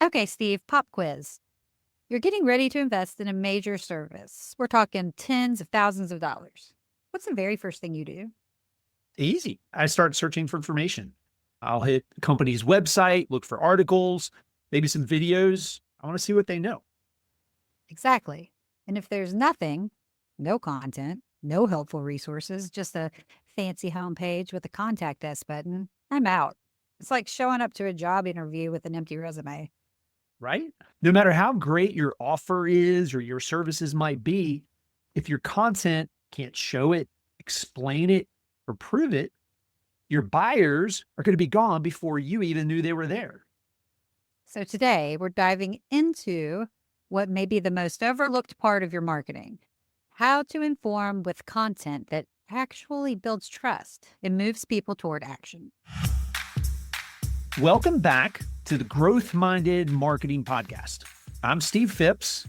Okay, Steve, pop quiz. You're getting ready to invest in a major service. We're talking tens of thousands of dollars. What's the very first thing you do? Easy. I start searching for information. I'll hit the company's website, look for articles, maybe some videos. I want to see what they know. Exactly. And if there's nothing, no content, no helpful resources, just a fancy homepage with a contact us button, I'm out. It's like showing up to a job interview with an empty resume. Right? No matter how great your offer is or your services might be, if your content can't show it, explain it, or prove it, your buyers are going to be gone before you even knew they were there. So today we're diving into what may be the most overlooked part of your marketing: how to inform with content that actually builds trust and moves people toward action. Welcome back to the Growth Minded Marketing Podcast. I'm Steve Phipps.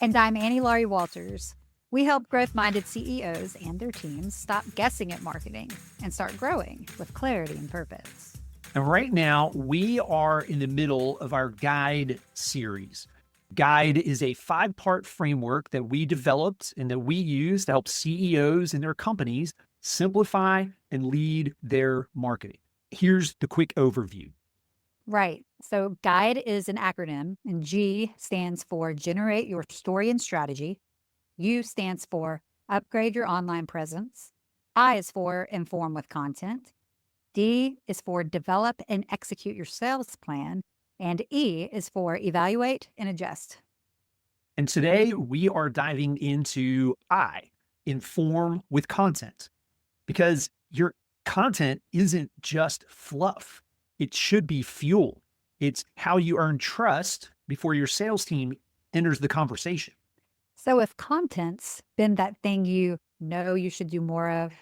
And I'm AnnieLaurie Walters. We help growth minded CEOs and their teams stop guessing at marketing and start growing with clarity and purpose. And right now, we are in the middle of our Guide series. Guide is a 5-part framework that we developed and that we use to help CEOs and their companies simplify and lead their marketing. Here's the quick overview. Right. So, GUIDE is an acronym, and G stands for Generate Your Story and Strategy. U stands for Upgrade Your Online Presence. I is for Inform with Content. D is for Develop and Execute Your Sales Plan. And E is for Evaluate and Adjust. And today we are diving into I, Inform with Content, because your content isn't just fluff. It should be fuel. It's how you earn trust before your sales team enters the conversation. So, if content's been that thing you know you should do more of,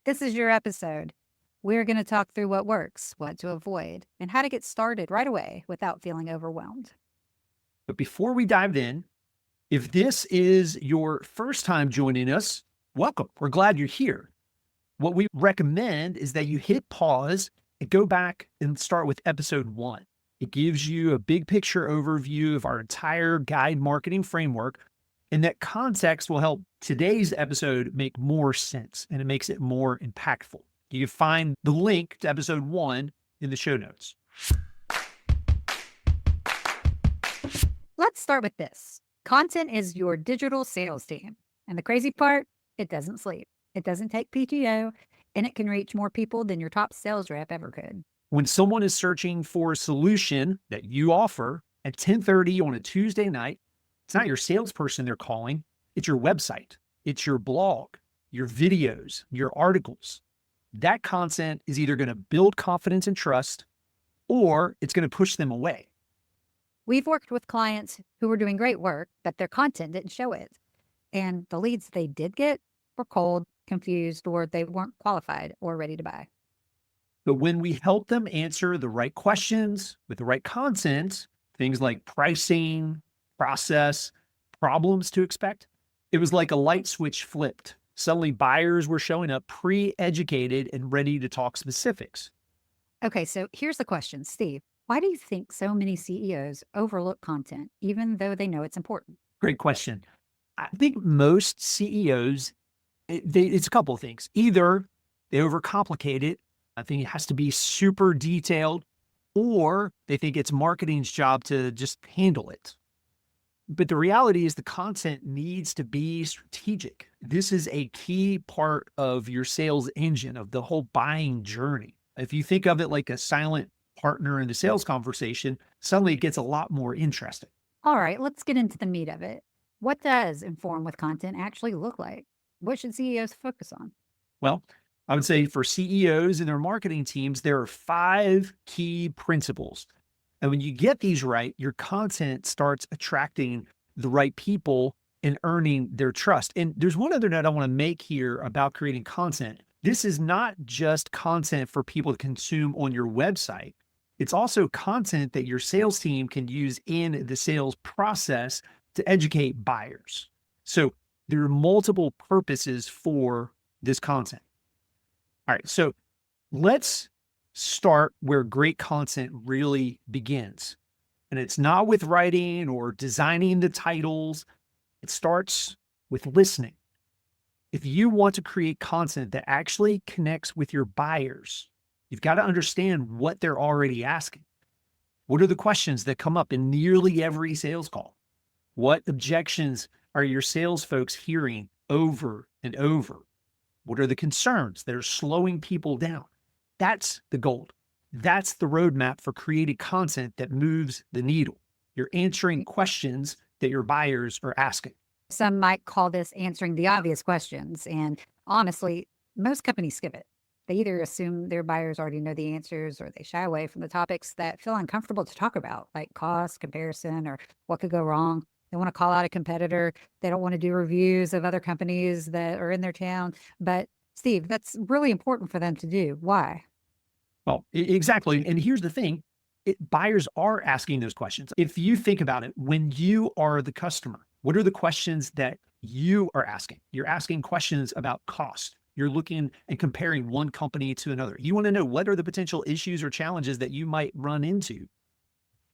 this is your episode. We're going to talk through what works, what to avoid, and how to get started right away without feeling overwhelmed. But before we dive in, if this is your first time joining us, welcome. We're glad you're here. What we recommend is that you hit pause and go back and start with episode 1. It gives you a big picture overview of our entire guide marketing framework, and that context will help today's episode make more sense and it makes it more impactful. You can find the link to episode 1 in the show notes. Let's start with this. Content is your digital sales team. And the crazy part, it doesn't sleep. It doesn't take PTO, and it can reach more people than your top sales rep ever could. When someone is searching for a solution that you offer at 10:30 on a Tuesday night, it's not your salesperson they're calling. It's your website. It's your blog, your videos, your articles. That content is either going to build confidence and trust, or it's going to push them away. We've worked with clients who were doing great work, but their content didn't show it. And the leads they did get were cold, confused, or they weren't qualified or ready to buy. But when we help them answer the right questions with the right content, things like pricing, process, problems to expect, it was like a light switch flipped. Suddenly buyers were showing up pre-educated and ready to talk specifics. Okay, so here's the question, Steve. Why do you think so many CEOs overlook content, even though they know it's important? Great question. I think most CEOs, it's a couple of things. Either they overcomplicate it. I think it has to be super detailed, or they think it's marketing's job to just handle it. But the reality is the content needs to be strategic. This is a key part of your sales engine, of the whole buying journey. If you think of it like a silent partner in the sales conversation, suddenly it gets a lot more interesting. All right, let's get into the meat of it. What does Inform with Content actually look like? What should CEOs focus on? Well, I would say for CEOs and their marketing teams, there are 5 key principles. And when you get these right, your content starts attracting the right people and earning their trust. And there's one other note I want to make here about creating content. This is not just content for people to consume on your website. It's also content that your sales team can use in the sales process to educate buyers. So there are multiple purposes for this content. All right, so let's start where great content really begins. And it's not with writing or designing the titles. It starts with listening. If you want to create content that actually connects with your buyers, you've got to understand what they're already asking. What are the questions that come up in nearly every sales call? What objections are your sales folks hearing over and over? What are the concerns that are slowing people down? That's the gold. That's the roadmap for creating content that moves the needle. You're answering questions that your buyers are asking. Some might call this answering the obvious questions. And honestly, most companies skip it. They either assume their buyers already know the answers or they shy away from the topics that feel uncomfortable to talk about, like cost, comparison, or what could go wrong. They want to call out a competitor. They don't want to do reviews of other companies that are in their town. But Steve, that's really important for them to do. Why? Well, exactly. And here's the thing. Buyers are asking those questions. If you think about it, when you are the customer, what are the questions that you are asking? You're asking questions about cost. You're looking and comparing one company to another. You want to know what are the potential issues or challenges that you might run into.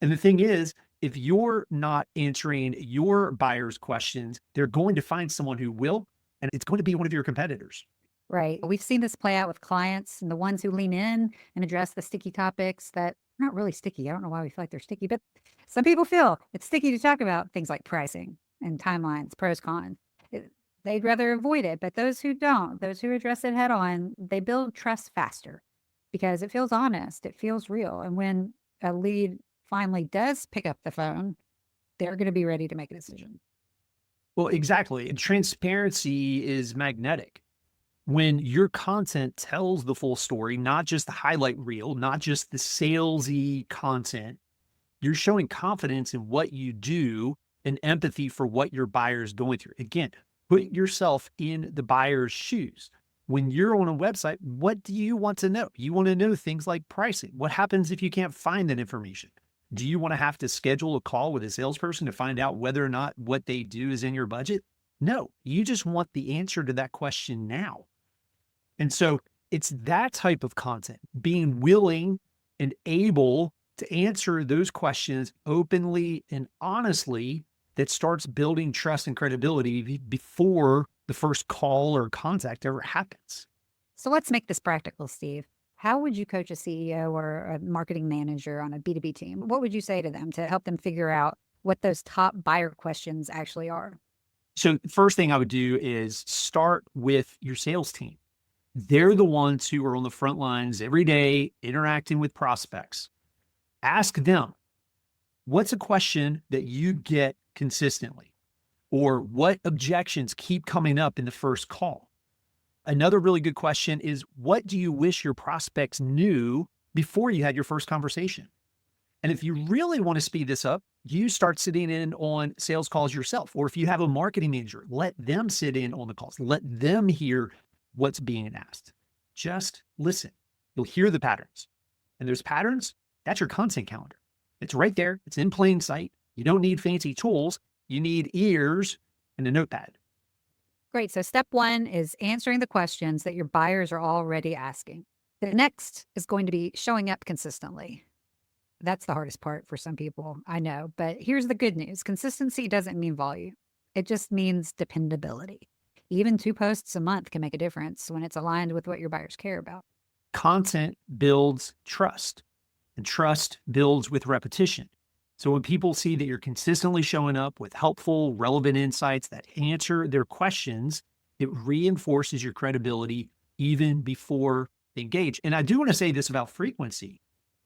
And the thing is, if you're not answering your buyers' questions, they're going to find someone who will, and it's going to be one of your competitors. Right. We've seen this play out with clients and the ones who lean in and address the sticky topics that are not really sticky. I don't know why we feel like they're sticky, but some people feel it's sticky to talk about things like pricing and timelines, pros, cons. They'd rather avoid it. But those who don't, those who address it head on, they build trust faster because it feels honest, it feels real. And when a lead finally does pick up the phone, they're going to be ready to make a decision. Well, exactly. And transparency is magnetic. When your content tells the full story, not just the highlight reel, not just the salesy content, you're showing confidence in what you do and empathy for what your buyer is going through. Again, put yourself in the buyer's shoes. When you're on a website, what do you want to know? You want to know things like pricing. What happens if you can't find that information? Do you want to have to schedule a call with a salesperson to find out whether or not what they do is in your budget? No, you just want the answer to that question now. And so it's that type of content, being willing and able to answer those questions openly and honestly, that starts building trust and credibility before the first call or contact ever happens. So let's make this practical, Steve. How would you coach a CEO or a marketing manager on a B2B team? What would you say to them to help them figure out what those top buyer questions actually are? So the first thing I would do is start with your sales team. They're the ones who are on the front lines every day interacting with prospects. Ask them, what's a question that you get consistently? Or what objections keep coming up in the first call? Another really good question is, what do you wish your prospects knew before you had your first conversation? And if you really want to speed this up, you start sitting in on sales calls yourself. Or if you have a marketing manager, let them sit in on the calls. Let them hear what's being asked. Just listen. You'll hear the patterns. And those patterns, that's your content calendar. It's right there. It's in plain sight. You don't need fancy tools. You need ears and a notepad. Great. So step one is answering the questions that your buyers are already asking. The next is going to be showing up consistently. That's the hardest part for some people, I know. But here's the good news. Consistency doesn't mean volume. It just means dependability. Even 2 posts a month can make a difference when it's aligned with what your buyers care about. Content builds trust, and trust builds with repetition. So when people see that you're consistently showing up with helpful, relevant insights that answer their questions, it reinforces your credibility even before they engage. And I do want to say this about frequency.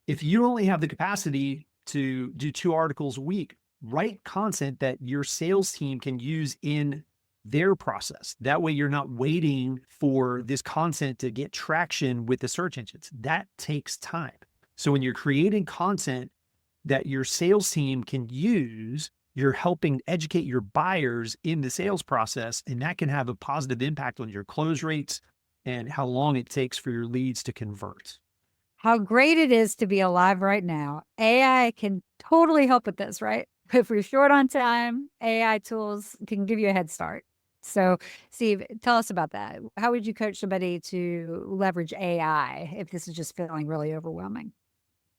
If you only have the capacity to do 2 articles a week, write content that your sales team can use in their process. That way you're not waiting for this content to get traction with the search engines. That takes time. So when you're creating content that your sales team can use, you're helping educate your buyers in the sales process, and that can have a positive impact on your close rates and how long it takes for your leads to convert. How great it is to be alive right now. AI can totally help with this, right? If we're short on time, AI tools can give you a head start. So, Steve, tell us about that. How would you coach somebody to leverage AI if this is just feeling really overwhelming?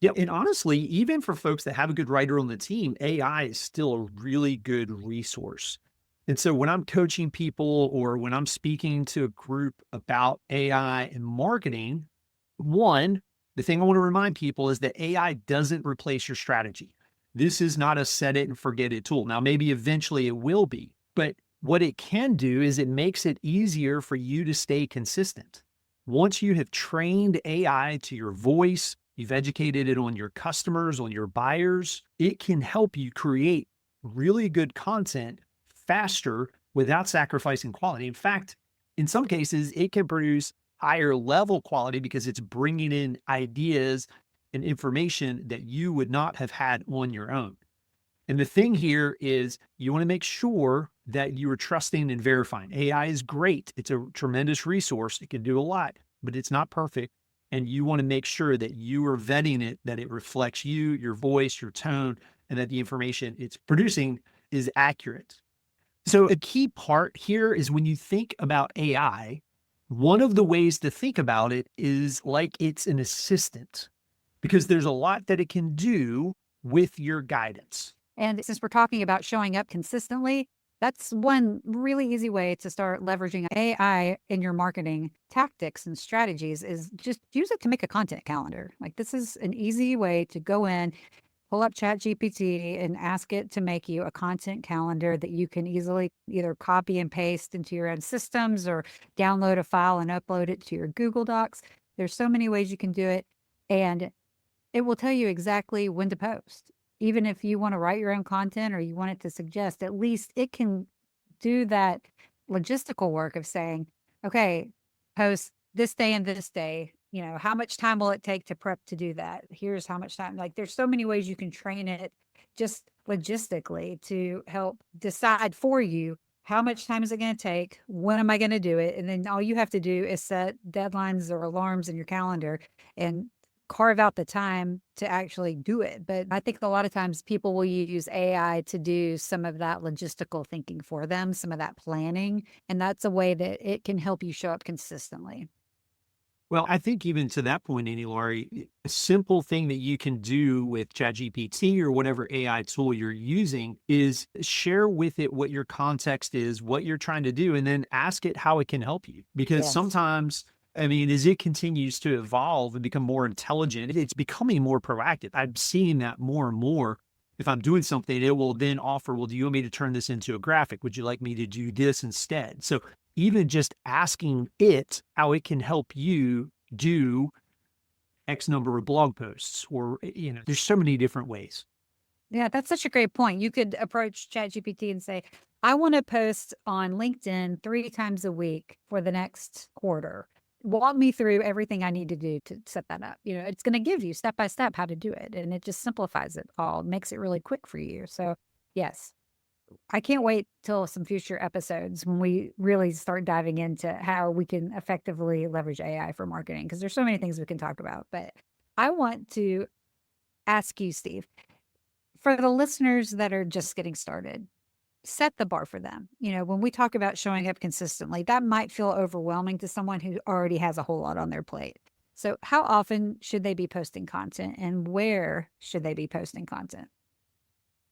Yeah. And honestly, even for folks that have a good writer on the team, AI is still a really good resource. And so when I'm coaching people or when I'm speaking to a group about AI and marketing, one, the thing I want to remind people is that AI doesn't replace your strategy. This is not a set it and forget it tool. Now, maybe eventually it will be, but what it can do is it makes it easier for you to stay consistent. Once you have trained AI to your voice, you've educated it on your customers, on your buyers, it can help you create really good content faster without sacrificing quality. In fact, in some cases, it can produce higher level quality because it's bringing in ideas and information that you would not have had on your own. And the thing here is you want to make sure that you are trusting and verifying. AI is great. It's a tremendous resource. It can do a lot, but it's not perfect. And you want to make sure that you are vetting it, that it reflects you, your voice, your tone, and that the information it's producing is accurate. So a key part here is when you think about AI, one of the ways to think about it is like it's an assistant because there's a lot that it can do with your guidance. And since we're talking about showing up consistently, that's one really easy way to start leveraging AI in your marketing tactics and strategies is just use it to make a content calendar. Like this is an easy way to go in, pull up ChatGPT and ask it to make you a content calendar that you can easily either copy and paste into your own systems or download a file and upload it to your Google Docs. There's so many ways you can do it. And it will tell you exactly when to post. Even if you want to write your own content or you want it to suggest, at least it can do that logistical work of saying, okay, post this day and this day. How much time will it take to prep to do that? Here's how much time. Like there's so many ways you can train it just logistically to help decide for you how much time is it going to take? When am I going to do it? And then all you have to do is set deadlines or alarms in your calendar and carve out the time to actually do it. But I think a lot of times people will use AI to do some of that logistical thinking for them, some of that planning. And that's a way that it can help you show up consistently. Well, I think even to that point, AnnieLaurie, a simple thing that you can do with ChatGPT or whatever AI tool you're using is share with it what your context is, what you're trying to do, and then ask it how it can help you. Because Yes. sometimes, I mean, as it continues to evolve and become more intelligent, it's becoming more proactive. I'm seeing that more and more. If I'm doing something, it will then offer, well, do you want me to turn this into a graphic? Would you like me to do this instead? So even just asking it how it can help you do X number of blog posts or, there's so many different ways. Yeah, that's such a great point. You could approach ChatGPT and say, I want to post on LinkedIn 3 times a week for the next quarter. Walk me through everything I need to do to set that up. It's going to give you step by step how to do it. And it just simplifies it all, makes it really quick for you. So, yes, I can't wait till some future episodes when we really start diving into how we can effectively leverage AI for marketing because there's so many things we can talk about. But I want to ask you, Steve, for the listeners that are just getting started, set the bar for them. When we talk about showing up consistently, that might feel overwhelming to someone who already has a whole lot on their plate. So, how often should they be posting content and where should they be posting content?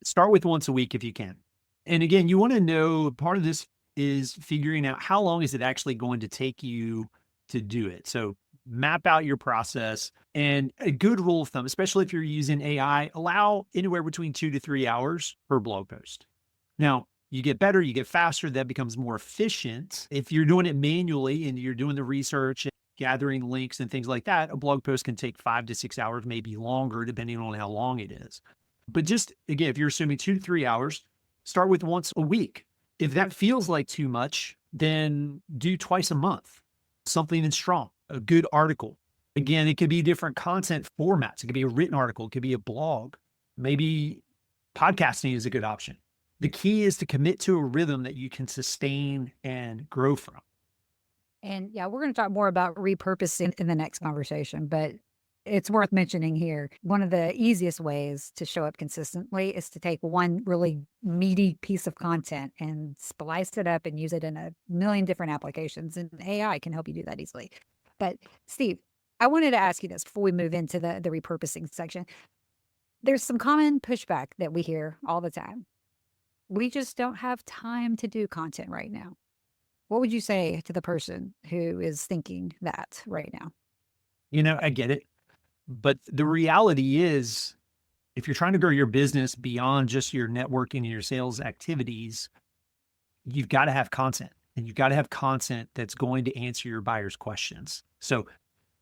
Start with once a week if you can. And again, you want to know part of this is figuring out how long is it actually going to take you to do it. So map out your process and a good rule of thumb, especially if you're using AI, allow anywhere between 2 to 3 hours per blog post. Now, you get better, you get faster, that becomes more efficient. If you're doing it manually and you're doing the research and gathering links and things like that, a blog post can take 5 to 6 hours, maybe longer, depending on how long it is. But just again, if you're assuming 2 to 3 hours, start with once a week. If that feels like too much, then do twice a month. Something that's strong, a good article. Again, it could be different content formats. It could be a written article, it could be a blog. Maybe podcasting is a good option. The key is to commit to a rhythm that you can sustain and grow from. And yeah, we're going to talk more about repurposing in the next conversation, but it's worth mentioning here. One of the easiest ways to show up consistently is to take one really meaty piece of content and splice it up and use it in a million different applications. And AI can help you do that easily. But Steve, I wanted to ask you this before we move into the repurposing section. There's some common pushback that we hear all the time. We just don't have time to do content right now. What would you say to the person who is thinking that right now? I get it. But the reality is, if you're trying to grow your business beyond just your networking and your sales activities, you've got to have content, and you've got to have content that's going to answer your buyers' questions. So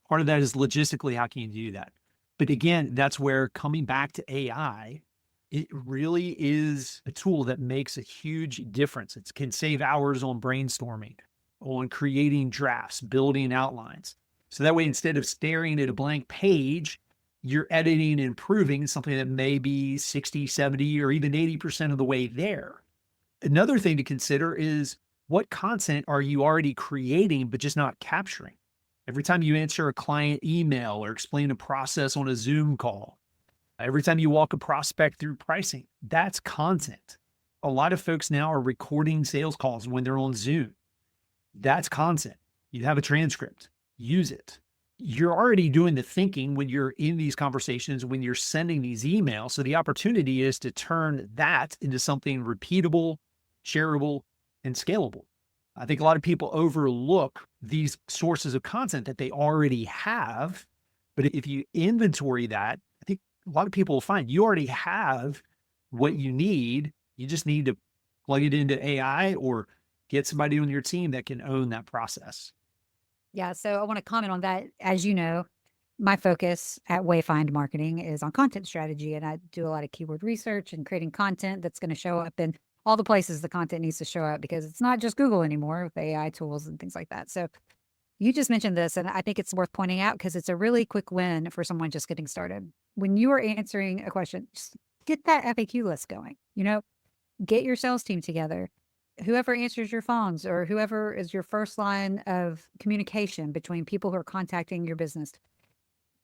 part of that is logistically, how can you do that? But again, that's where coming back to AI, it really is a tool that makes a huge difference. It can save hours on brainstorming, on creating drafts, building outlines. So that way, instead of staring at a blank page, you're editing and improving something that may be 60, 70, or even 80% of the way there. Another thing to consider is, what content are you already creating, but just not capturing? Every time you answer a client email or explain a process on a Zoom call, every time you walk a prospect through pricing, that's content. A lot of folks now are recording sales calls when they're on Zoom. That's content. You have a transcript, use it. You're already doing the thinking when you're in these conversations, when you're sending these emails. So the opportunity is to turn that into something repeatable, shareable, and scalable. I think a lot of people overlook these sources of content that they already have. But if you inventory that, I think a lot of people will find you already have what you need. You just need to plug it into AI or get somebody on your team that can own that process. Yeah, so I want to comment on that. As you know, my focus at Wayfind Marketing is on content strategy, and I do a lot of keyword research and creating content that's going to show up in all the places the content needs to show up, because it's not just Google anymore with AI tools and things like that. So you just mentioned this, and I think it's worth pointing out because it's a really quick win for someone just getting started. When you are answering a question, just get that FAQ list going. Get your sales team together. Whoever answers your phones or whoever is your first line of communication between people who are contacting your business,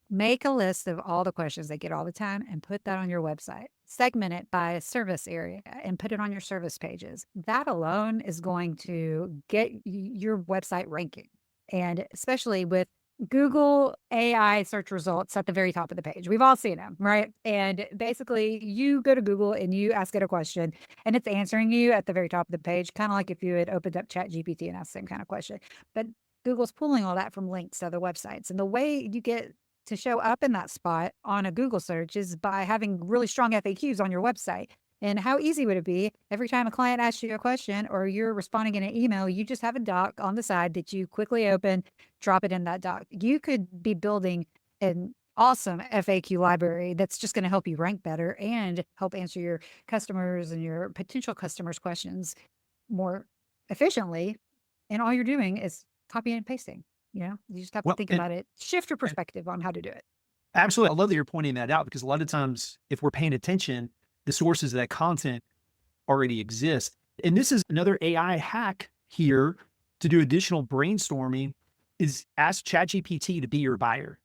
make a list of all the questions they get all the time and put that on your website. Segment it by a service area and put it on your service pages. That alone is going to get your website ranking. And especially with Google AI search results at the very top of the page. We've all seen them, right? And basically, you go to Google and you ask it a question, and it's answering you at the very top of the page, kind of like if you had opened up ChatGPT and asked the same kind of question. But Google's pulling all that from links to other websites. And the way you get to show up in that spot on a Google search is by having really strong FAQs on your website. And how easy would it be every time a client asks you a question or you're responding in an email, you just have a doc on the side that you quickly open, drop it in that doc. You could be building an awesome FAQ library that's just going to help you rank better and help answer your customers and your potential customers' questions more efficiently. And all you're doing is copying and pasting. You just have to think about it, shift your perspective on how to do it. Absolutely. I love that you're pointing that out, because a lot of times, if we're paying attention, the sources of that content already exist. And this is another AI hack here to do additional brainstorming, is ask ChatGPT to be your buyer.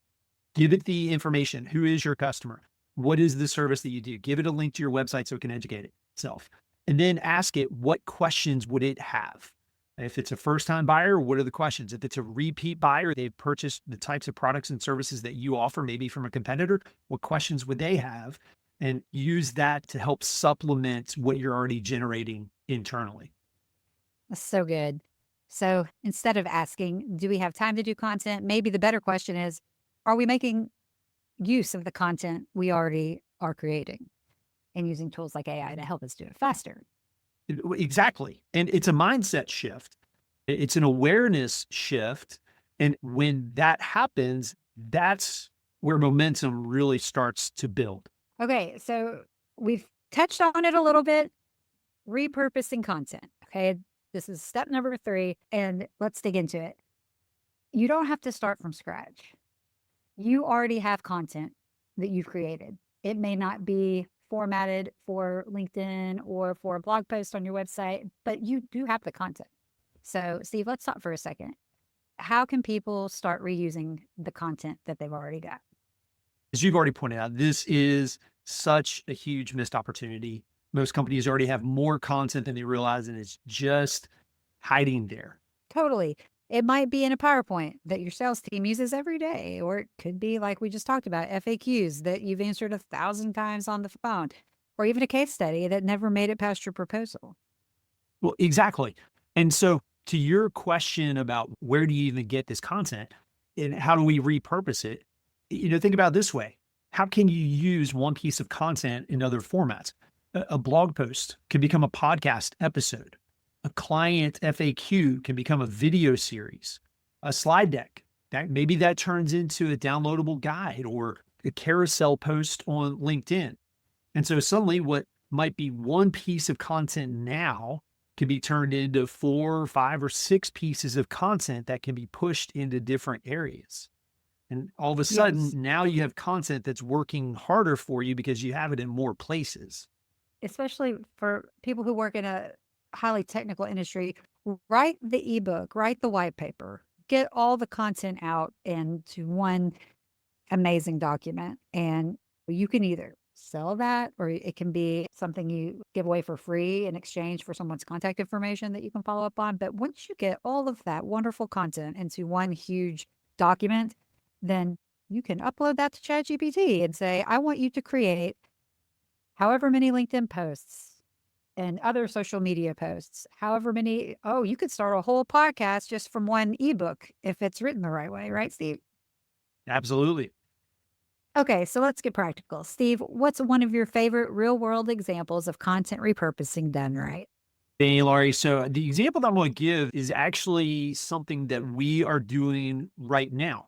Give it the information. Who is your customer? What is the service that you do? Give it a link to your website so it can educate itself. And then ask it, what questions would it have? If it's a first-time buyer, what are the questions? If it's a repeat buyer, they've purchased the types of products and services that you offer, maybe from a competitor, what questions would they have? And use that to help supplement what you're already generating internally. That's so good. So instead of asking, do we have time to do content? Maybe the better question is, are we making use of the content we already are creating and using tools like AI to help us do it faster? Exactly. And it's a mindset shift. It's an awareness shift. And when that happens, that's where momentum really starts to build. Okay, so we've touched on it a little bit, repurposing content. Okay, this is step number 3, and let's dig into it. You don't have to start from scratch. You already have content that you've created. It may not be formatted for LinkedIn or for a blog post on your website, but you do have the content. So, Steve, let's stop for a second. How can people start reusing the content that they've already got? As you've already pointed out, this is such a huge missed opportunity. Most companies already have more content than they realize, and it's just hiding there. Totally. It might be in a PowerPoint that your sales team uses every day, or it could be like we just talked about, FAQs that you've answered 1,000 times on the phone, or even a case study that never made it past your proposal. Well, exactly. And so to your question about where do you even get this content and how do we repurpose it? Think about it this way. How can you use one piece of content in other formats? A blog post can become a podcast episode. A client FAQ can become a video series. A slide deck, that turns into a downloadable guide or a carousel post on LinkedIn. And so suddenly what might be one piece of content now can be turned into 4, 5, or 6 pieces of content that can be pushed into different areas. And all of a sudden, Yes. now you have content that's working harder for you because you have it in more places. Especially for people who work in a highly technical industry, write the ebook, write the white paper, get all the content out into one amazing document. And you can either sell that or it can be something you give away for free in exchange for someone's contact information that you can follow up on. But once you get all of that wonderful content into one huge document, then you can upload that to ChatGPT and say, I want you to create however many LinkedIn posts and other social media posts, however many. Oh, you could start a whole podcast just from one ebook if it's written the right way, right, Steve? Absolutely. Okay, so let's get practical. Steve, what's one of your favorite real world examples of content repurposing done right? Hey, Laurie. So the example that I'm going to give is actually something that we are doing right now.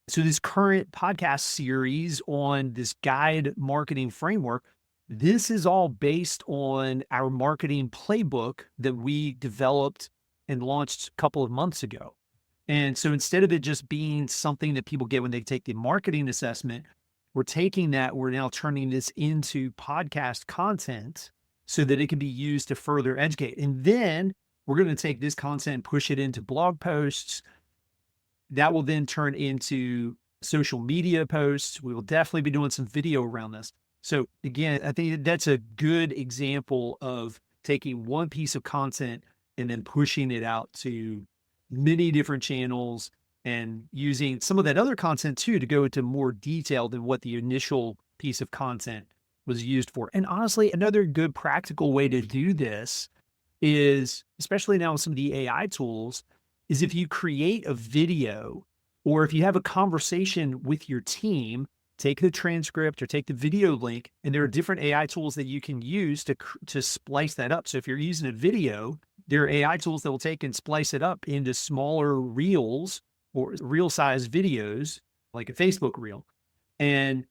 So this current podcast series on this guide marketing framework, this is all based on our marketing playbook that we developed and launched a couple of months ago. And so instead of it just being something that people get when they take the marketing assessment, we're now turning this into podcast content so that it can be used to further educate. And then we're going to take this content and push it into blog posts. That will then turn into social media posts. We will definitely be doing some video around this. So again, I think that's a good example of taking one piece of content and then pushing it out to many different channels and using some of that other content too to go into more detail than what the initial piece of content was used for. And honestly, another good practical way to do this is, especially now with some of the AI tools, is if you create a video or if you have a conversation with your team, take the transcript or take the video link, and there are different AI tools that you can use to splice that up. So if you're using a video, there are AI tools that will take and splice it up into smaller reels or reel size videos, like a Facebook reel. And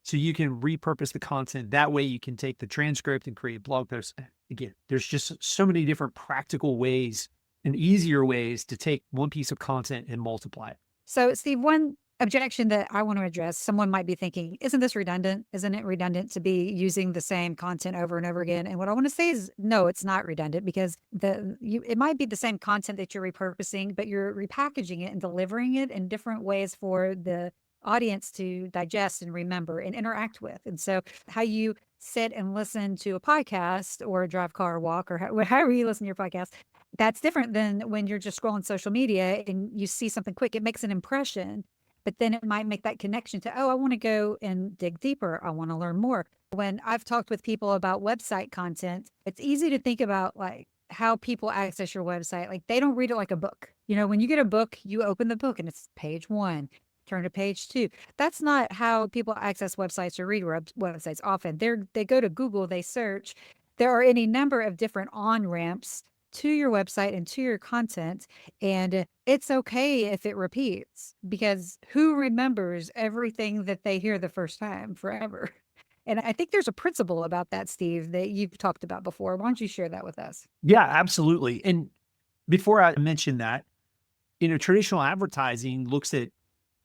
so you can repurpose the content. That way you can take the transcript and create blog posts. Again, there's just so many different practical ways and easier ways to take one piece of content and multiply it. So, Steve, one objection that I want to address, someone might be thinking, isn't this redundant? Isn't it redundant to be using the same content over and over again? And what I want to say is, no, it's not redundant because it might be the same content that you're repurposing, but you're repackaging it and delivering it in different ways for the audience to digest and remember and interact with. And so how you sit and listen to a podcast or drive, car, or walk, or however you listen to your podcast, that's different than when you're just scrolling social media and you see something quick. It makes an impression, but then it might make that connection to, oh, I want to go and dig deeper. I want to learn more. When I've talked with people about website content, it's easy to think about like how people access your website. Like they don't read it like a book. When you get a book, you open the book and it's page 1. Turn to page 2. That's not how people access websites or read websites often. They go to Google, they search. There are any number of different on-ramps to your website and to your content. And it's okay if it repeats because who remembers everything that they hear the first time forever? And I think there's a principle about that, Steve, that you've talked about before. Why don't you share that with us? Yeah, absolutely. And before I mention that, traditional advertising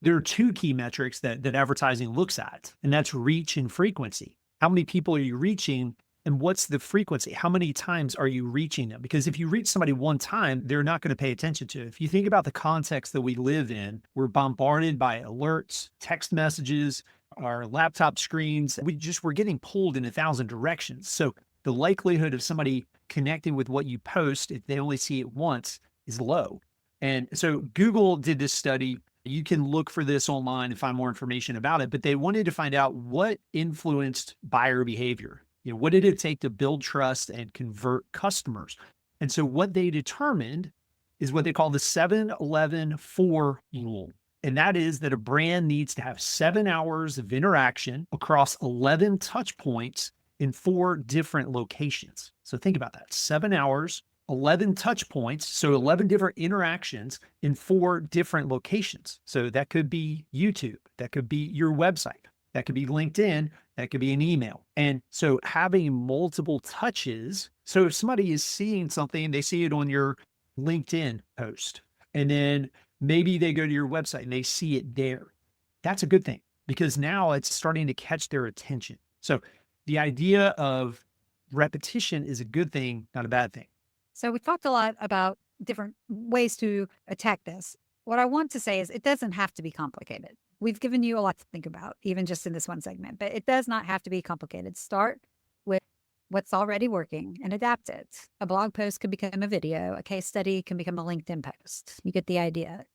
there are 2 key metrics that advertising looks at, and that's reach and frequency. How many people are you reaching and what's the frequency? How many times are you reaching them? Because if you reach somebody one time, they're not going to pay attention to it. If you think about the context that we live in, we're bombarded by alerts, text messages, our laptop screens. We're getting pulled in 1,000 directions. So the likelihood of somebody connecting with what you post, if they only see it once, is low. And so Google did this study. You can look for this online and find more information about it, but they wanted to find out what influenced buyer behavior. What did it take to build trust and convert customers? And so what they determined is what they call the 7-11-4 rule. And that is that a brand needs to have 7 hours of interaction across 11 touch points in 4 different locations. So think about that. 7 hours, 11 touch points. So 11 different interactions in 4 different locations. So that could be YouTube. That could be your website. That could be LinkedIn. That could be an email. And so having multiple touches. So if somebody is seeing something, they see it on your LinkedIn post, and then maybe they go to your website and they see it there. That's a good thing because now it's starting to catch their attention. So the idea of repetition is a good thing, not a bad thing. So we talked a lot about different ways to attack this. What I want to say is it doesn't have to be complicated. We've given you a lot to think about, even just in this one segment, but it does not have to be complicated. Start with what's already working and adapt it. A blog post can become a video. A case study can become a LinkedIn post. You get the idea.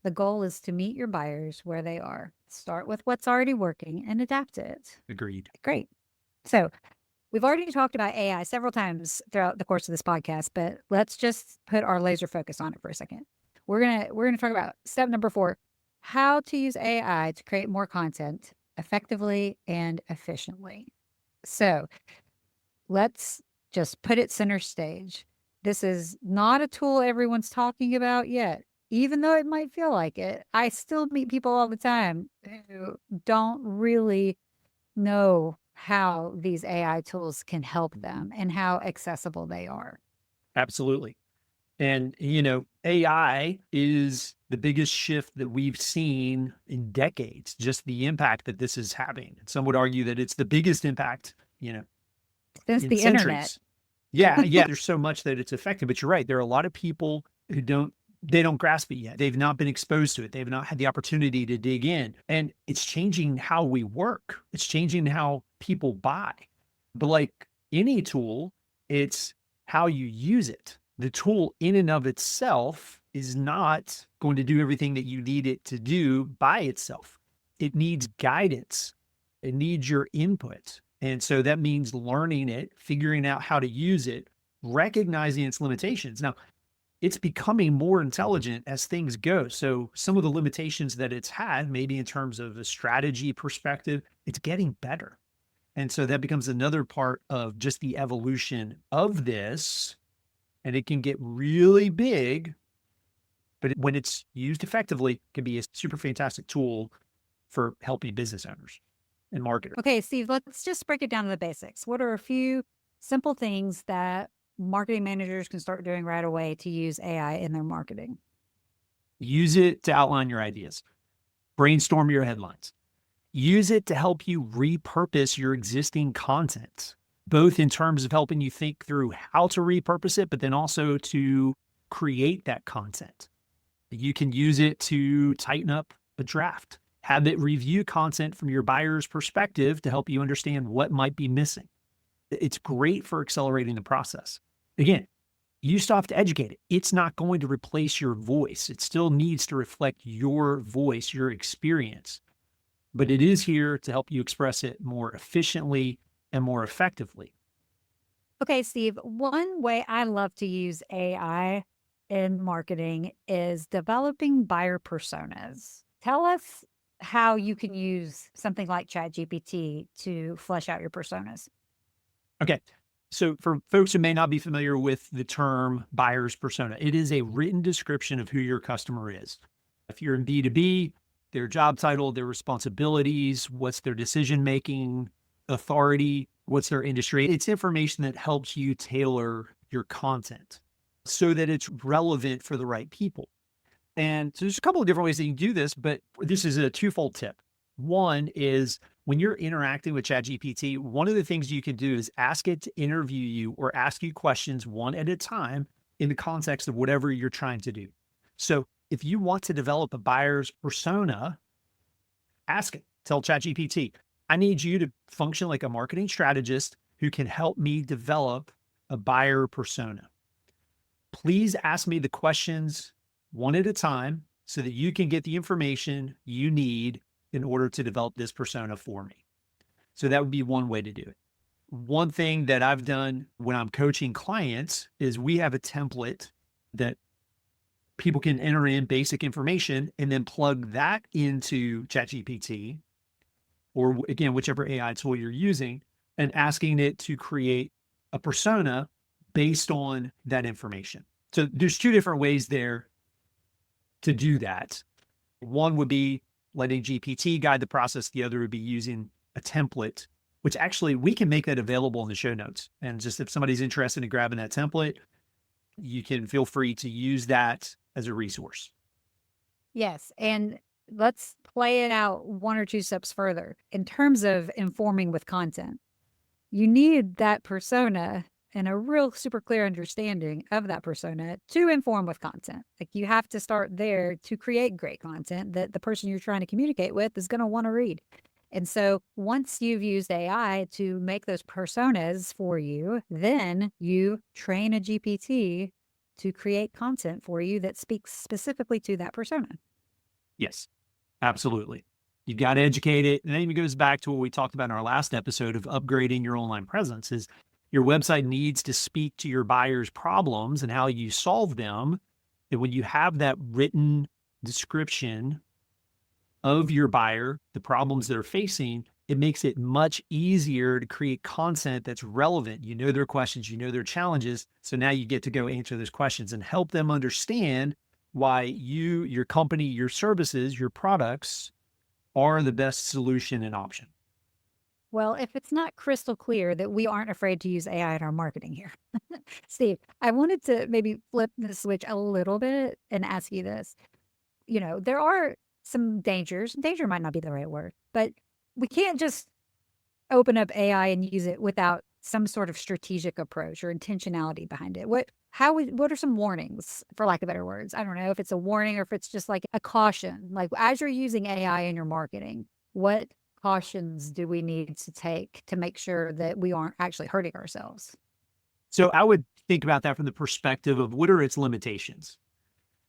The goal is to meet your buyers where they are. Start with what's already working and adapt it. Agreed. Great. So we've already talked about AI several times throughout the course of this podcast, but let's just put our laser focus on it for a second. We're gonna talk about step number 4, how to use AI to create more content effectively and efficiently. So let's just put it center stage. This is not a tool everyone's talking about yet. Even though it might feel like it, I still meet people all the time who don't really know how these AI tools can help them and how accessible they are. Absolutely. And, AI is the biggest shift that we've seen in decades, just the impact that this is having. Some would argue that it's the biggest impact, Since in the centuries. internet. Yeah. There's so much that it's affected, but you're right. There are a lot of people who don't grasp it yet. They've not been exposed to it. They've not had the opportunity to dig in, and it's changing how we work. It's changing how people buy. But like any tool, it's how you use it. The tool in and of itself is not going to do everything that you need it to do by itself. It needs guidance. It needs your input. And so that means learning it, figuring out how to use it, recognizing its limitations. Now, it's becoming more intelligent as things go. So some of the limitations that it's had, maybe in terms of a strategy perspective, it's getting better. And so that becomes another part of just the evolution of this. And it can get really big, but when it's used effectively, it can be a super fantastic tool for helping business owners and marketers. Okay, Steve, let's just break it down to the basics. What are a few simple things that marketing managers can start doing right away to use AI in their marketing? Use it to outline your ideas. Brainstorm your headlines. Use it to help you repurpose your existing content, both in terms of helping you think through how to repurpose it, but then also to create that content. You can use it to tighten up a draft. Have it review content from your buyer's perspective to help you understand what might be missing. It's great for accelerating the process. Again, you still have to educate it. It's not going to replace your voice. It still needs to reflect your voice, your experience. But it is here to help you express it more efficiently and more effectively. Okay, Steve, one way I love to use AI in marketing is developing buyer personas. Tell us how you can use something like ChatGPT to flesh out your personas. Okay. So for folks who may not be familiar with the term buyer's persona, it is a written description of who your customer is. If you're in B2B, their job title, their responsibilities, what's their decision-making authority, what's their industry. It's information that helps you tailor your content so that it's relevant for the right people. And so there's a couple of different ways that you can do this, but this is a twofold tip. One is when you're interacting with ChatGPT, one of the things you can do is ask it to interview you or ask you questions one at a time in the context of whatever you're trying to do. So if you want to develop a buyer's persona, ask it, tell ChatGPT, I need you to function like a marketing strategist who can help me develop a buyer persona. Please ask me the questions one at a time so that you can get the information you need in order to develop this persona for me. So that would be one way to do it. One thing that I've done when I'm coaching clients is we have a template that people can enter in basic information and then plug that into ChatGPT or again, whichever AI tool you're using, and asking it to create a persona based on that information. So there's two different ways there to do that. One would be letting GPT guide the process. The other would be using a template, which actually we can make that available in the show notes. And just if somebody's interested in grabbing that template, you can feel free to use that as a resource. Yes. And let's play it out one or two steps further. In terms of informing with content, you need that persona and a real super clear understanding of that persona to inform with content. Like you have to start there to create great content that the person you're trying to communicate with is going to want to read. And so once you've used AI to make those personas for you, then you train a GPT to create content for you that speaks specifically to that persona. Yes, absolutely. You've got to educate it. And then it goes back to what we talked about in our last episode of upgrading your online presence is your website needs to speak to your buyers' problems and how you solve them. And when you have that written description of your buyer, the problems they're facing, it makes it much easier to create content that's relevant. You know their questions, you know their challenges. So now you get to go answer those questions and help them understand why you, your company, your services, your products are the best solution and option. Well, if it's not crystal clear that we aren't afraid to use AI in our marketing here, Steve, I wanted to maybe flip the switch a little bit and ask you this. You know, there are some dangers. Danger might not be the right word, but we can't just open up AI and use it without some sort of strategic approach or intentionality behind it. What are some warnings, for lack of better words? I don't know if it's a warning or if it's just like a caution. Like as you're using AI in your marketing, what cautions do we need to take to make sure that we aren't actually hurting ourselves? So I would think about that from the perspective of what are its limitations?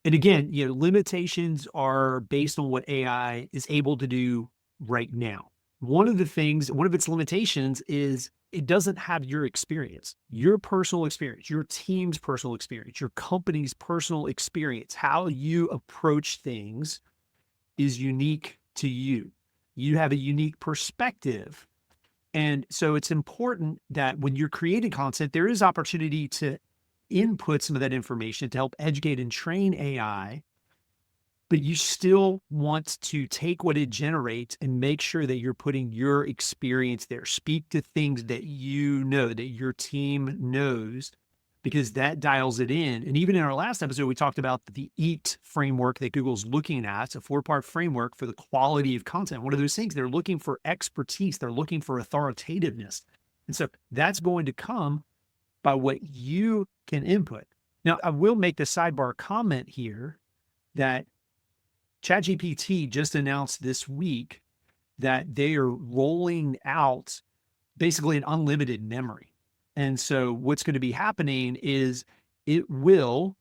And again, limitations are based on what AI is able to do right now. One of its limitations is it doesn't have your experience, your personal experience, your team's personal experience, your company's personal experience. How you approach things is unique to you. You have a unique perspective. And so it's important that when you're creating content, there is opportunity to input some of that information to help educate and train AI, but you still want to take what it generates and make sure that you're putting your experience there. Speak to things that you know, that your team knows, because that dials it in. And even in our last episode, we talked about the EAT framework that Google's looking at. It's a 4-part framework for the quality of content. One of those things, they're looking for expertise. They're looking for authoritativeness. And so that's going to come by what you can input. Now, I will make the sidebar comment here that ChatGPT just announced this week that they are rolling out basically an unlimited memory. And so what's going to be happening is it will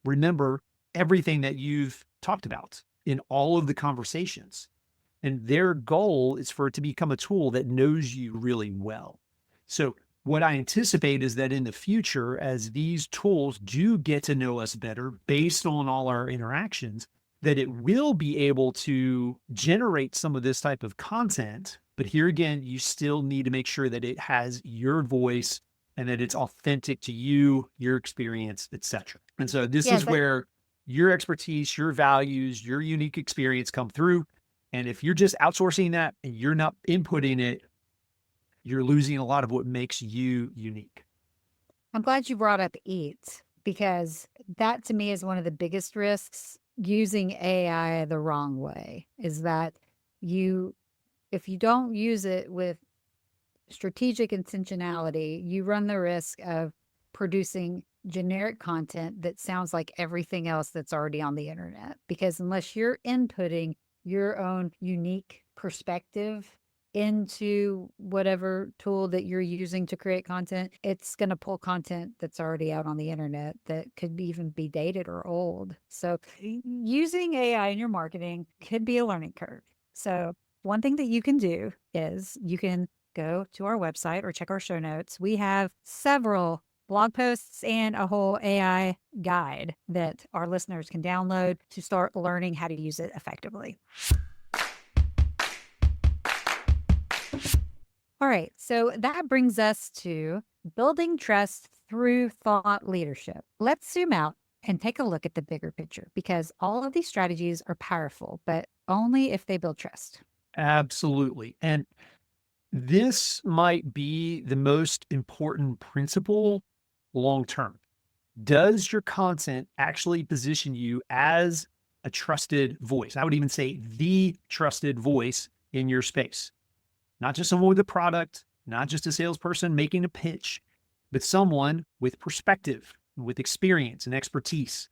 remember everything that you've talked about in all of the conversations. And their goal is for it to become a tool that knows you really well. So what I anticipate is that in the future, as these tools do get to know us better based on all our interactions, that it will be able to generate some of this type of content. But here again, you still need to make sure that it has your voice and that it's authentic to you, your experience, etc. And so this is where your expertise, your values, your unique experience come through. And if you're just outsourcing that and you're not inputting it, you're losing a lot of what makes you unique. I'm glad you brought up EAT, because that to me is one of the biggest risks using AI the wrong way, is that if you don't use it with strategic intentionality, you run the risk of producing generic content that sounds like everything else that's already on the internet. Because unless you're inputting your own unique perspective into whatever tool that you're using to create content, it's going to pull content that's already out on the internet that could even be dated or old. So using AI in your marketing could be a learning curve. So one thing that you can do is you can go to our website or check our show notes. We have several blog posts and a whole AI guide that our listeners can download to start learning how to use it effectively. All right, so that brings us to building trust through thought leadership. Let's zoom out and take a look at the bigger picture, because all of these strategies are powerful, but only if they build trust. Absolutely. And this might be the most important principle long term. Does your content actually position you as a trusted voice? I would even say the trusted voice in your space. Not just someone with a product, not just a salesperson making a pitch, but someone with perspective, with experience and expertise.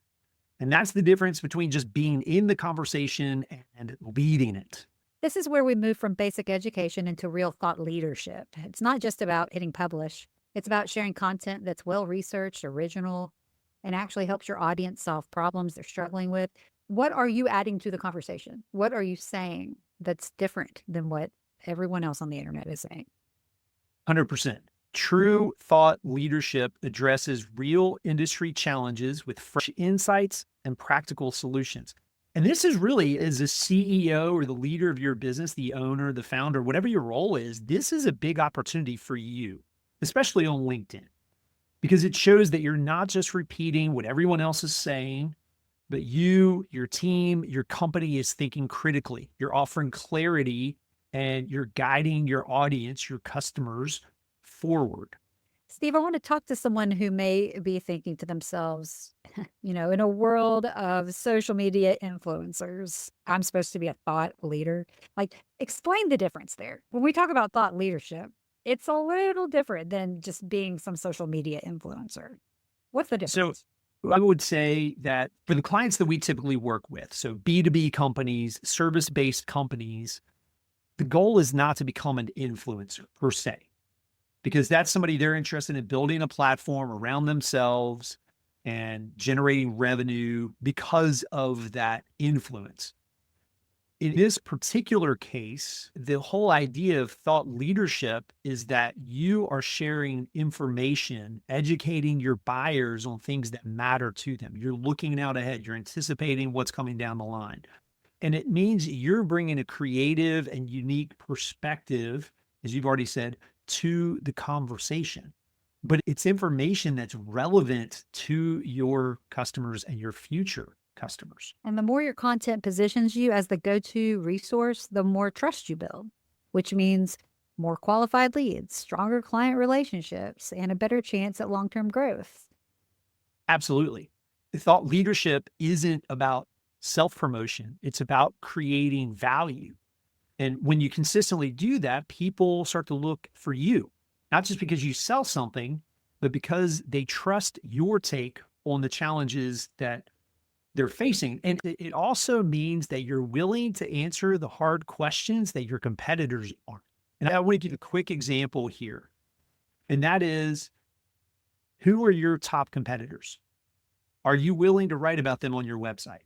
And that's the difference between just being in the conversation and leading it. This is where we move from basic education into real thought leadership. It's not just about hitting publish. It's about sharing content that's well-researched, original, and actually helps your audience solve problems they're struggling with. What are you adding to the conversation? What are you saying that's different than what everyone else on the internet is saying? 100%. True thought leadership addresses real industry challenges with fresh insights and practical solutions. And this is really, as a CEO or the leader of your business, the owner, the founder, whatever your role is, this is a big opportunity for you, especially on LinkedIn, because it shows that you're not just repeating what everyone else is saying, but you, your team, your company is thinking critically. You're offering clarity and you're guiding your audience, your customers forward. Steve, I want to talk to someone who may be thinking to themselves, in a world of social media influencers, I'm supposed to be a thought leader. Like, explain the difference there. When we talk about thought leadership, it's a little different than just being some social media influencer. What's the difference? So I would say that for the clients that we typically work with, so B2B companies, service-based companies, the goal is not to become an influencer per se, because that's somebody they're interested in building a platform around themselves and generating revenue because of that influence. In this particular case, the whole idea of thought leadership is that you are sharing information, educating your buyers on things that matter to them. You're looking out ahead, you're anticipating what's coming down the line. And it means you're bringing a creative and unique perspective, as you've already said, to the conversation. But it's information that's relevant to your customers and your future customers. And the more your content positions you as the go-to resource, the more trust you build, which means more qualified leads, stronger client relationships, and a better chance at long-term growth. Absolutely. Thought leadership isn't about self-promotion. It's about creating value. And when you consistently do that, people start to look for you, not just because you sell something, but because they trust your take on the challenges that they're facing. And it also means that you're willing to answer the hard questions that your competitors aren't. And I want to give a quick example here. And that is, who are your top competitors? Are you willing to write about them on your website?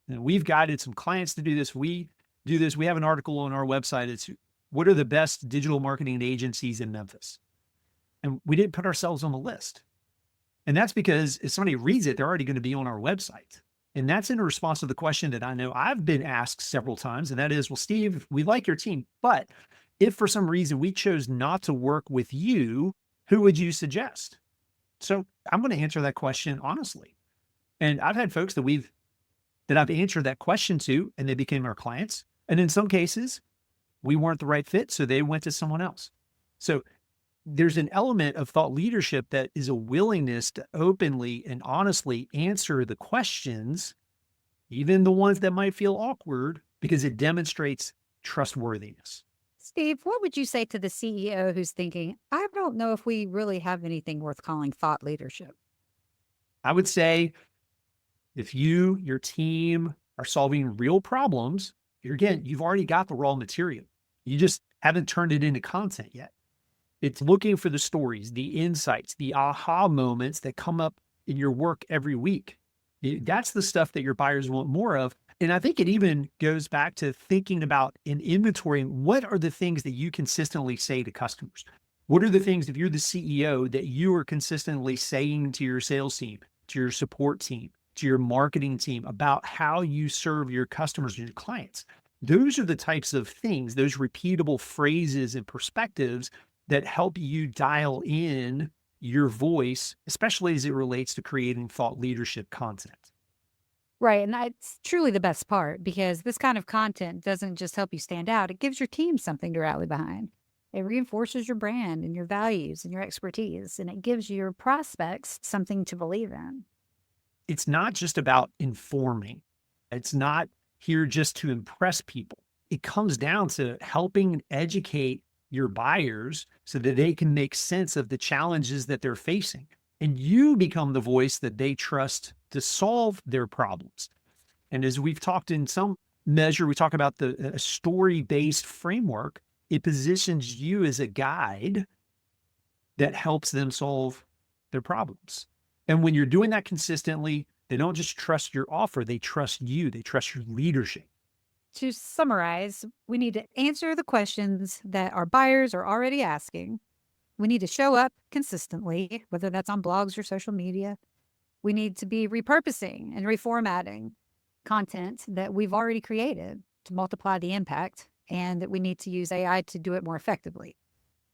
And we've guided some clients to do this. We do this. We have an article on our website. It's what are the best digital marketing agencies in Memphis? And we didn't put ourselves on the list. And that's because if somebody reads it, they're already going to be on our website. And that's in response to the question that I know I've been asked several times. And that is, well, Steve, we like your team, but if for some reason we chose not to work with you, who would you suggest? So I'm going to answer that question honestly. And I've had folks that I've answered that question to, and they became our clients. And in some cases, we weren't the right fit, so they went to someone else. So there's an element of thought leadership that is a willingness to openly and honestly answer the questions, even the ones that might feel awkward, because it demonstrates trustworthiness. Steve, what would you say to the CEO who's thinking, I don't know if we really have anything worth calling thought leadership? I would say if you, your team are solving real problems, you've already got the raw material. You just haven't turned it into content yet. It's looking for the stories, the insights, the aha moments that come up in your work every week. That's the stuff that your buyers want more of. And I think it even goes back to thinking about and inventorying what are the things that you consistently say to customers? What are the things, if you're the CEO, that you are consistently saying to your sales team, to your support team, to your marketing team about how you serve your customers and your clients? Those are the types of things, those repeatable phrases and perspectives that help you dial in your voice, especially as it relates to creating thought leadership content. Right. And that's truly the best part because this kind of content doesn't just help you stand out, it gives your team something to rally behind. It reinforces your brand and your values and your expertise, and it gives your prospects something to believe in. It's not just about informing. It's not here just to impress people. It comes down to helping educate your buyers so that they can make sense of the challenges that they're facing. And you become the voice that they trust to solve their problems. And as we've talked in some measure, we talk about the story-based framework. It positions you as a guide that helps them solve their problems. And when you're doing that consistently, they don't just trust your offer, they trust you, they trust your leadership. To summarize, we need to answer the questions that our buyers are already asking. We need to show up consistently, whether that's on blogs or social media. We need to be repurposing and reformatting content that we've already created to multiply the impact, and that we need to use AI to do it more effectively.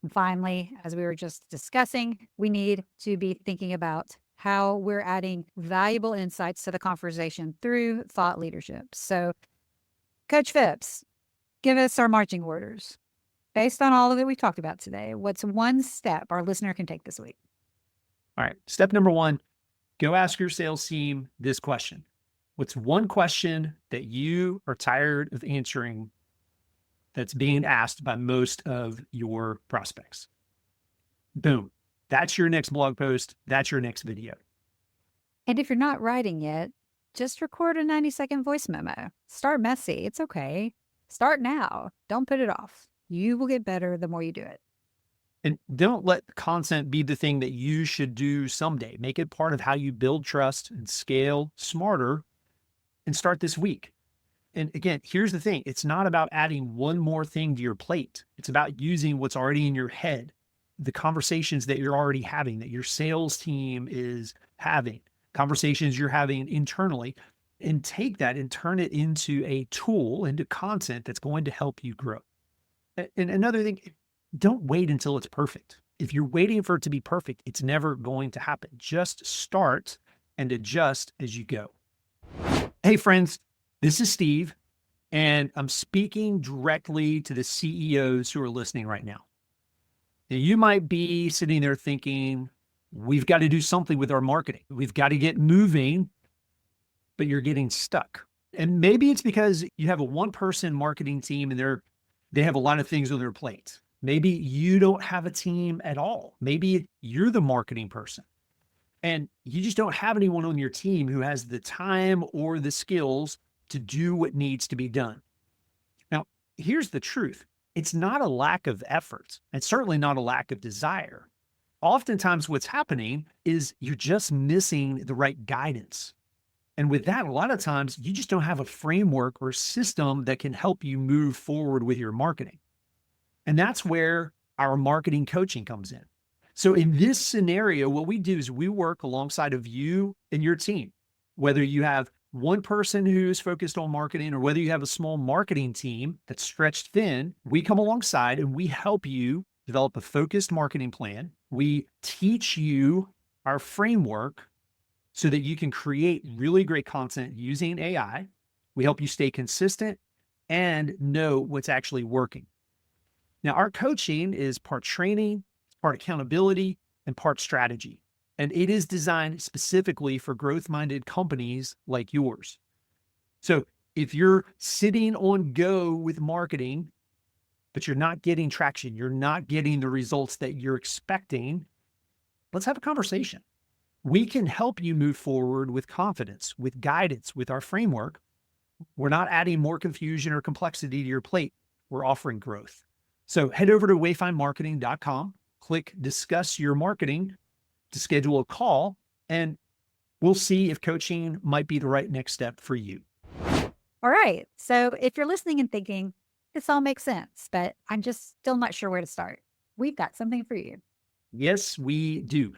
And finally, as we were just discussing, we need to be thinking about how we're adding valuable insights to the conversation through thought leadership. So, Coach Phipps, give us our marching orders. Based on all of it we talked about today, what's one step our listener can take this week? All right. Step number one, go ask your sales team this question. What's one question that you are tired of answering that's being asked by most of your prospects? Boom. That's your next blog post. That's your next video. And if you're not writing yet, just record a 90-second voice memo. Start messy. It's okay. Start now. Don't put it off. You will get better the more you do it. And don't let content be the thing that you should do someday. Make it part of how you build trust and scale smarter, and start this week. And again, here's the thing. It's not about adding one more thing to your plate. It's about using what's already in your head, the conversations that you're already having, that your sales team is having, conversations you're having internally, and take that and turn it into a tool, into content that's going to help you grow. And another thing, don't wait until it's perfect. If you're waiting for it to be perfect, it's never going to happen. Just start and adjust as you go. Hey, friends, this is Steve, and I'm speaking directly to the CEOs who are listening right now. Now, you might be sitting there thinking, we've got to do something with our marketing. We've got to get moving, but you're getting stuck. And maybe it's because you have a one-person marketing team and they have a lot of things on their plate. Maybe you don't have a team at all. Maybe you're the marketing person and you just don't have anyone on your team who has the time or the skills to do what needs to be done. Now, here's the truth. It's not a lack of effort, and certainly not a lack of desire. Oftentimes what's happening is you're just missing the right guidance. And with that, a lot of times you just don't have a framework or system that can help you move forward with your marketing. And that's where our marketing coaching comes in. So in this scenario, what we do is we work alongside of you and your team, whether you have one person who's focused on marketing or whether you have a small marketing team that's stretched thin. We come alongside and we help you develop a focused marketing plan. We teach you our framework so that you can create really great content using AI. We help you stay consistent and know what's actually working. Now, our coaching is part training, part accountability, and part strategy. And it is designed specifically for growth-minded companies like yours. So if you're sitting on go with marketing, but you're not getting traction, you're not getting the results that you're expecting, let's have a conversation. We can help you move forward with confidence, with guidance, with our framework. We're not adding more confusion or complexity to your plate. We're offering growth. So head over to wayfindmarketing.com, click discuss your marketing to schedule a call, and we'll see if coaching might be the right next step for you. All right. So if you're listening and thinking, this all makes sense, but I'm just still not sure where to start, we've got something for you. Yes, we do.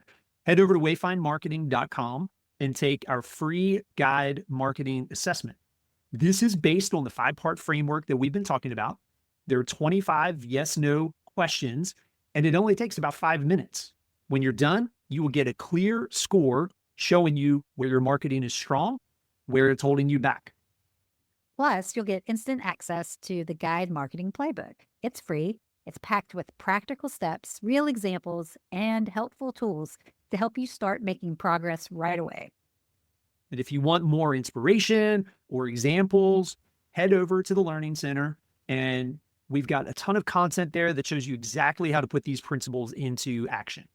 Head over to wayfindmarketing.com and take our free guide marketing assessment. This is based on the 5-part framework that we've been talking about. There are 25 yes/no questions, and it only takes about 5 minutes. When you're done, you will get a clear score showing you where your marketing is strong, where it's holding you back. Plus, you'll get instant access to the Guide Marketing Playbook. It's free. It's packed with practical steps, real examples, and helpful tools to help you start making progress right away. And if you want more inspiration or examples, head over to the Learning Center, and we've got a ton of content there that shows you exactly how to put these principles into action.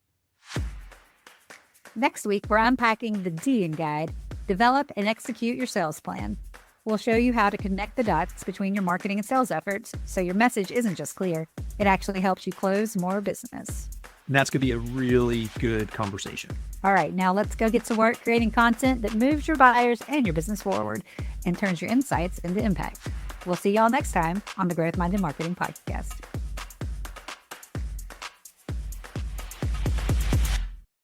Next week, we're unpacking the D in Guide, develop and execute your sales plan. We'll show you how to connect the dots between your marketing and sales efforts so your message isn't just clear, it actually helps you close more business. And that's going to be a really good conversation. All right, now let's go get to work creating content that moves your buyers and your business forward and turns your insights into impact. We'll see y'all next time on the Growth Minded Marketing Podcast.